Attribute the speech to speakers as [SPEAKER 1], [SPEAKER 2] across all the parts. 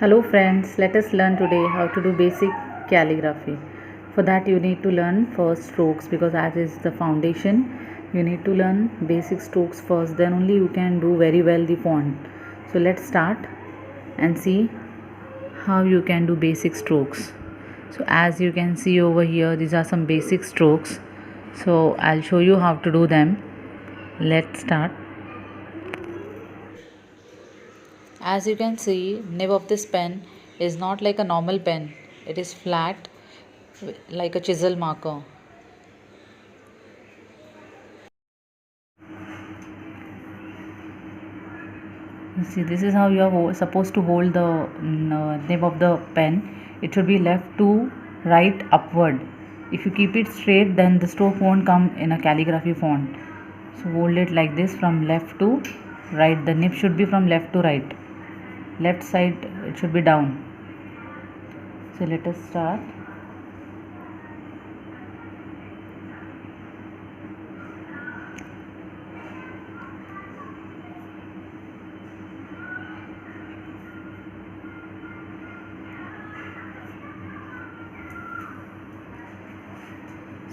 [SPEAKER 1] Hello friends, let us learn today how to do basic calligraphy. For that you need to learn first strokes, because as is the foundation, you need to learn basic strokes first, then only you can do very well the font. So let's start and see how you can do basic strokes. So as you can see over here, these are some basic strokes. So I'll show you how to do them. Let's start. As you can see, nib of this pen is not like a normal pen. It is flat like a chisel marker. You see, this is how you are supposed to hold the nib of the pen. It should be left to right upward. If you keep it straight, then the stroke won't come in a calligraphy font. So hold it like this from left to right. The nib should be from left to right. Left side it should be down. So let us start.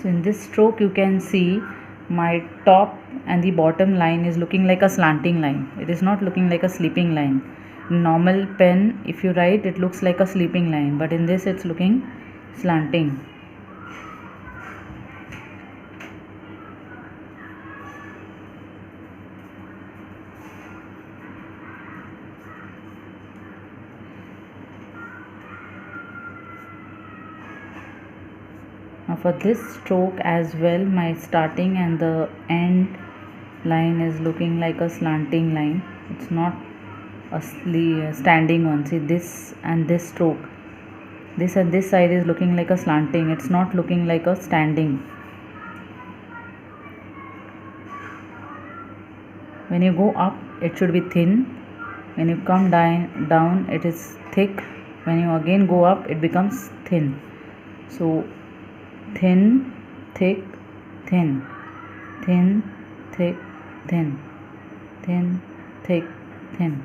[SPEAKER 1] So in this stroke you can see my top and the bottom line is looking like a slanting line. It is not looking like a sleeping line. In normal pen, if you write, it looks like a sleeping line, but in this it's looking slanting. Now for this stroke as well, my starting and the end line is looking like a slanting line. It's not a standing one. See, this and this stroke, this and this side is looking like a slanting. It's not looking like a standing. When you go up, it should be thin. When you come down, it is thick. When you again go up, it becomes thin. So thin, thick, thin, thin, thick, thin, thin, thick, thin.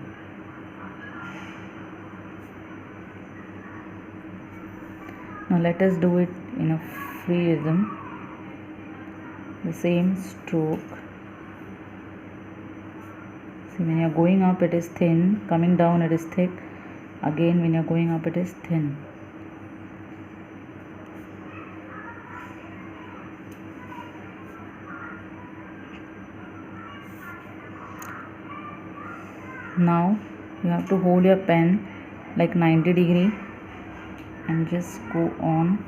[SPEAKER 1] Now let us do it in a free rhythm. The same stroke. See, when you are going up, it is thin. Coming down, it is thick. Again, when you are going up, it is thin. Now you have to hold your pen like 90° and just go on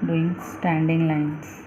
[SPEAKER 1] doing standing lines.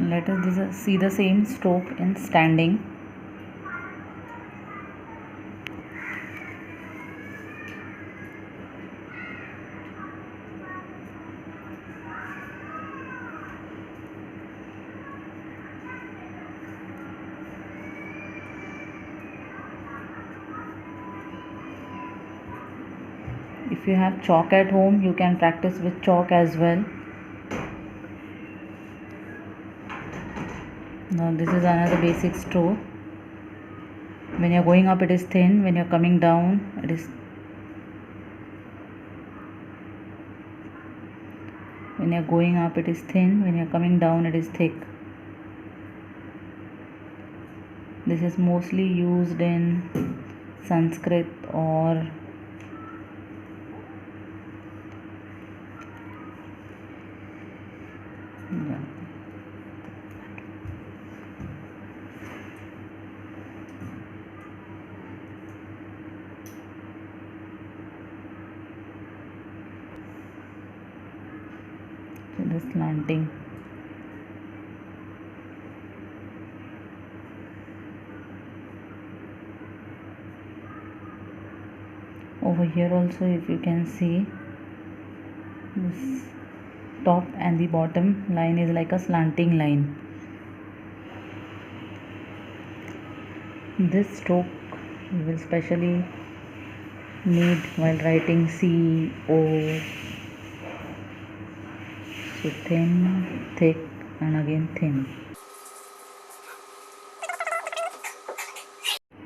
[SPEAKER 1] Let us see the same stroke in standing. If you have chalk at home, you can practice with chalk as well. Now this is another basic stroke. When you are going up, it is thin. When you are coming down, it is when you are going up, it is thin. When you are coming down, it is thick. This is mostly used in Sanskrit or the slanting. Over here also, if you can see, this top and the bottom line is like a slanting line. This stroke you will specially need while writing C, O. So thin, thick, and again thin.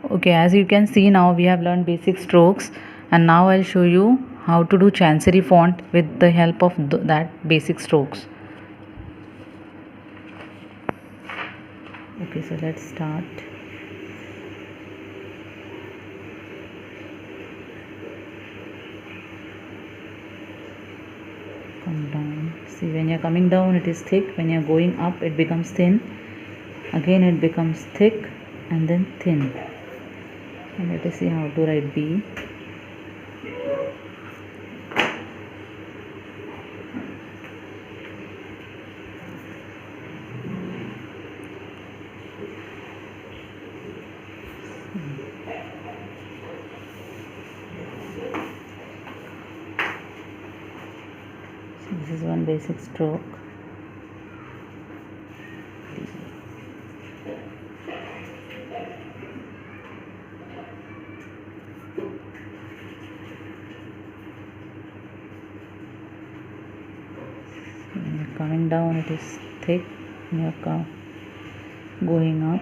[SPEAKER 1] Okay, as you can see, now we have learned basic strokes, and now I'll show you how to do Chancery font with the help of that basic strokes. Okay, so let's start. Come down. See, when you're coming down it is thick, when you're going up it becomes thin, again it becomes thick, and then thin. And let us see how to write B. So this is one basic stroke. When you're coming down it is thick, when you're going up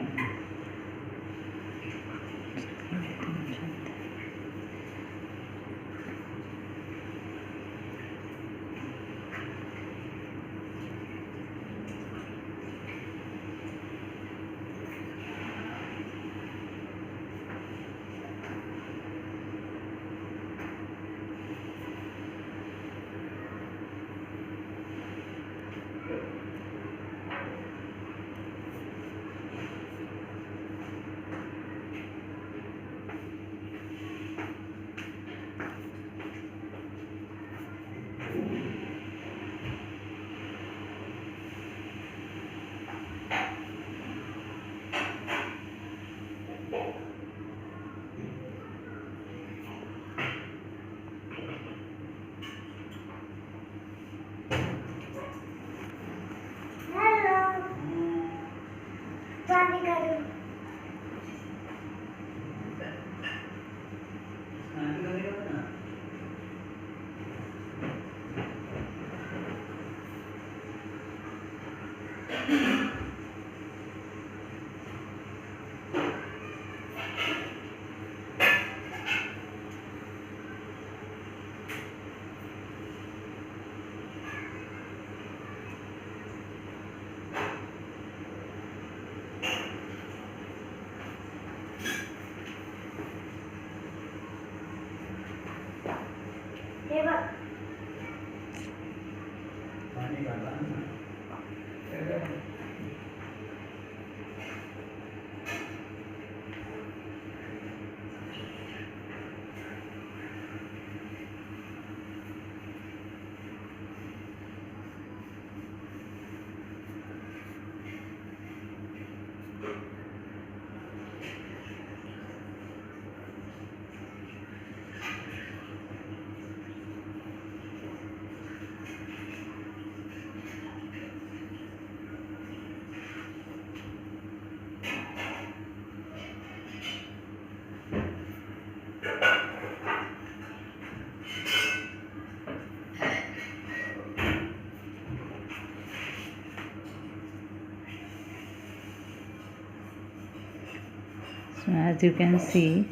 [SPEAKER 1] So as you can see,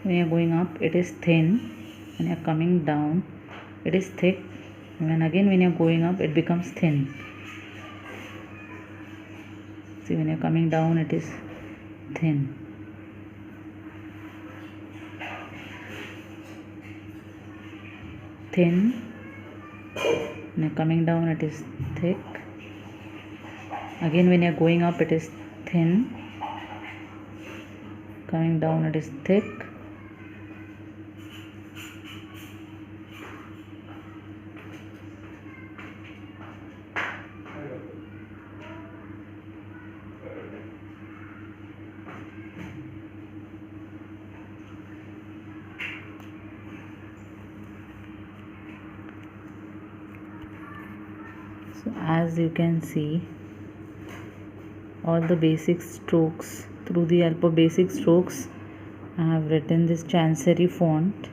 [SPEAKER 1] when you are going up it is thin, when you are coming down it is thick, when you are going up it becomes thin. See, when you are coming down it is thin. Thin, when you are coming down it is thick, again when you are going up it is thin, coming down it is thick, So as you can see, all the basic strokes, through the help of basic strokes, I have written this Chancery font.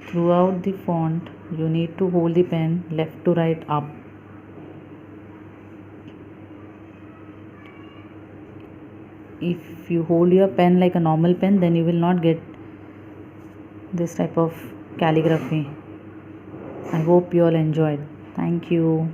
[SPEAKER 1] Throughout the font, you need to hold the pen left to right up. If you hold your pen like a normal pen, then you will not get this type of calligraphy. I hope you all enjoyed. Thank you.